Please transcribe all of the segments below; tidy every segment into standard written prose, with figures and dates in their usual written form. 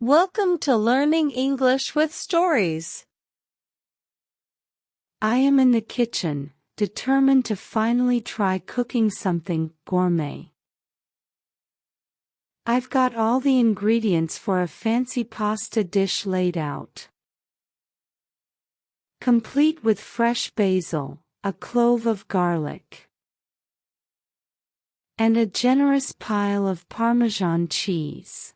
Welcome to Learning English with Stories. I am in the kitchen, determined to finally try cooking something gourmet. I've got all the ingredients for a fancy pasta dish laid out. Complete with fresh basil, a clove of garlic, and a generous pile of Parmesan cheese.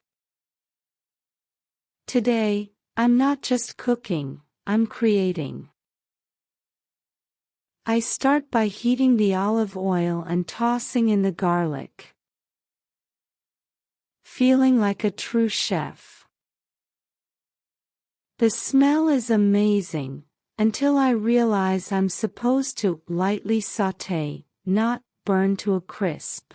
Today, I'm not just cooking, I'm creating. I start by heating the olive oil and tossing in the garlic. Feeling like a true chef. The smell is amazing, until I realize I'm supposed to lightly sauté, not burn to a crisp.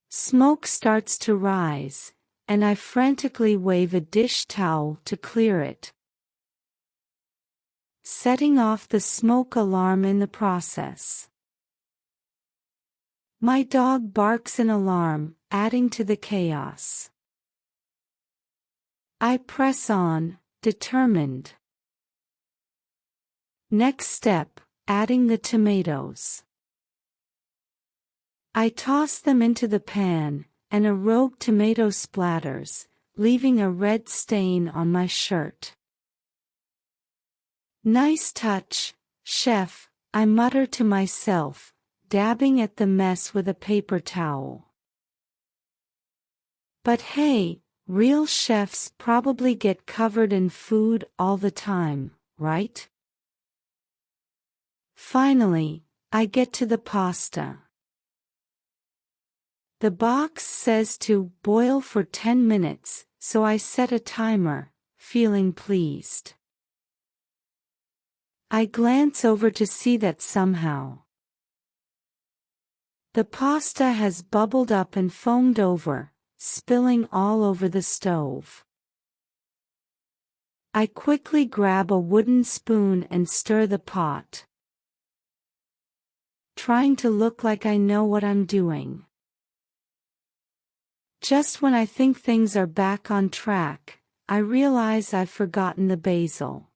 Smoke starts to rise, and I frantically wave a dish towel to clear it, setting off the smoke alarm in the process. My dog barks in alarm, adding to the chaos. I press on, determined. Next step, adding the tomatoes. I toss them into the pan, and a rogue tomato splatters, leaving a red stain on my shirt. Nice touch, chef, I mutter to myself, dabbing at the mess with a paper towel. But hey, real chefs probably get covered in food all the time, right? Finally, I get to the pasta. The box says to boil for 10 minutes, so I set a timer, feeling pleased. I glance over to see that somehow the pasta has bubbled up and foamed over, spilling all over the stove. I quickly grab a wooden spoon and stir the pot, trying to look like I know what I'm doing. Just when I think things are back on track, I realize I've forgotten the basil.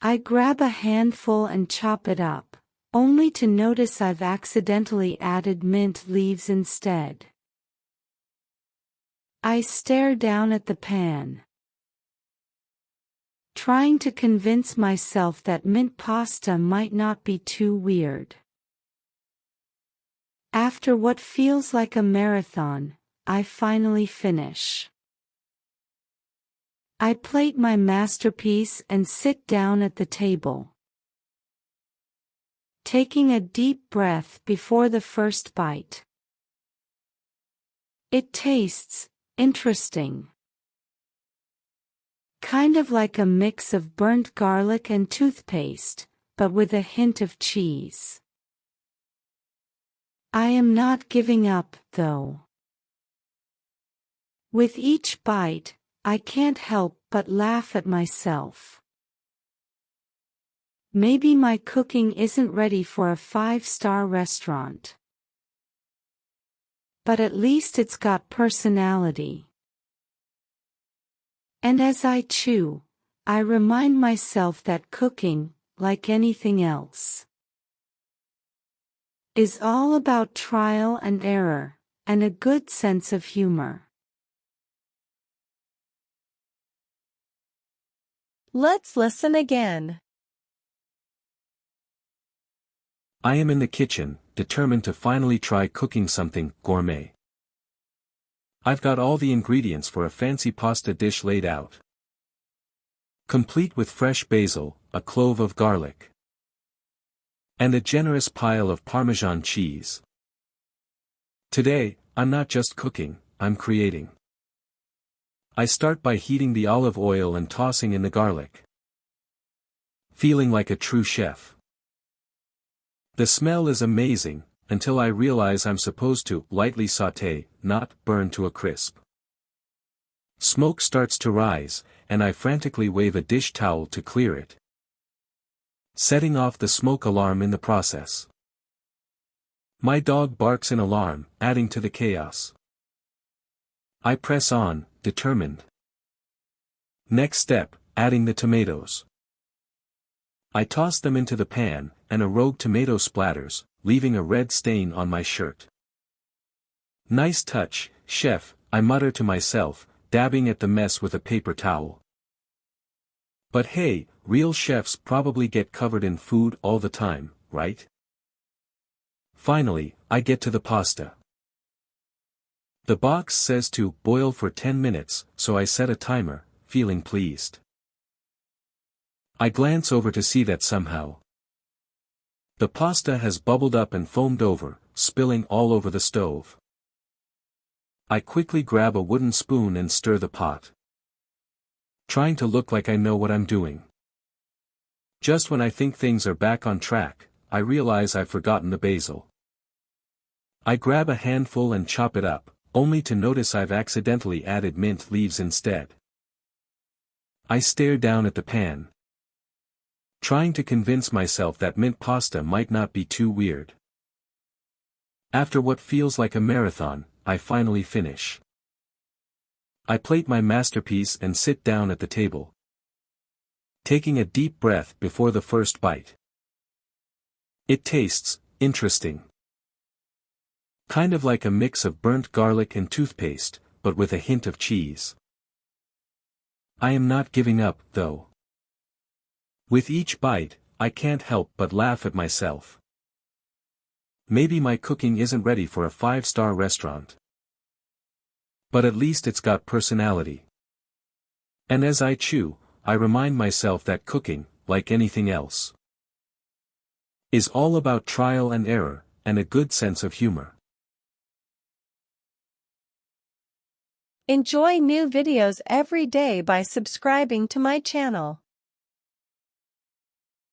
I grab a handful and chop it up, only to notice I've accidentally added mint leaves instead. I stare down at the pan, trying to convince myself that mint pasta might not be too weird. After what feels like a marathon, I finally finish. I plate my masterpiece and sit down at the table, taking a deep breath before the first bite. It tastes interesting. Kind of like a mix of burnt garlic and toothpaste, but with a hint of cheese. I am not giving up, though. With each bite, I can't help but laugh at myself. Maybe my cooking isn't ready for a 5-star restaurant. But at least it's got personality. And as I chew, I remind myself that cooking, like anything else, is all about trial and error, and a good sense of humor. Let's listen again. I am in the kitchen, determined to finally try cooking something gourmet. I've got all the ingredients for a fancy pasta dish laid out, complete with fresh basil, a clove of garlic, and a generous pile of Parmesan cheese. Today, I'm not just cooking, I'm creating. I start by heating the olive oil and tossing in the garlic, feeling like a true chef. The smell is amazing, until I realize I'm supposed to lightly sauté, not burn to a crisp. Smoke starts to rise, and I frantically wave a dish towel to clear it, setting off the smoke alarm in the process. My dog barks in alarm, adding to the chaos. I press on, determined. Next step, adding the tomatoes. I toss them into the pan, and a rogue tomato splatters, leaving a red stain on my shirt. Nice touch, chef, I mutter to myself, dabbing at the mess with a paper towel. But hey, real chefs probably get covered in food all the time, right? Finally, I get to the pasta. The box says to boil for 10 minutes, so I set a timer, feeling pleased. I glance over to see that somehow the pasta has bubbled up and foamed over, spilling all over the stove. I quickly grab a wooden spoon and stir the pot, trying to look like I know what I'm doing. Just when I think things are back on track, I realize I've forgotten the basil. I grab a handful and chop it up, only to notice I've accidentally added mint leaves instead. I stare down at the pan, trying to convince myself that mint pasta might not be too weird. After what feels like a marathon, I finally finish. I plate my masterpiece and sit down at the table, taking a deep breath before the first bite. It tastes interesting. Kind of like a mix of burnt garlic and toothpaste, but with a hint of cheese. I am not giving up, though. With each bite, I can't help but laugh at myself. Maybe my cooking isn't ready for a 5-star restaurant. But at least it's got personality. And as I chew, I remind myself that cooking, like anything else, is all about trial and error, and a good sense of humor. Enjoy new videos every day by subscribing to my channel.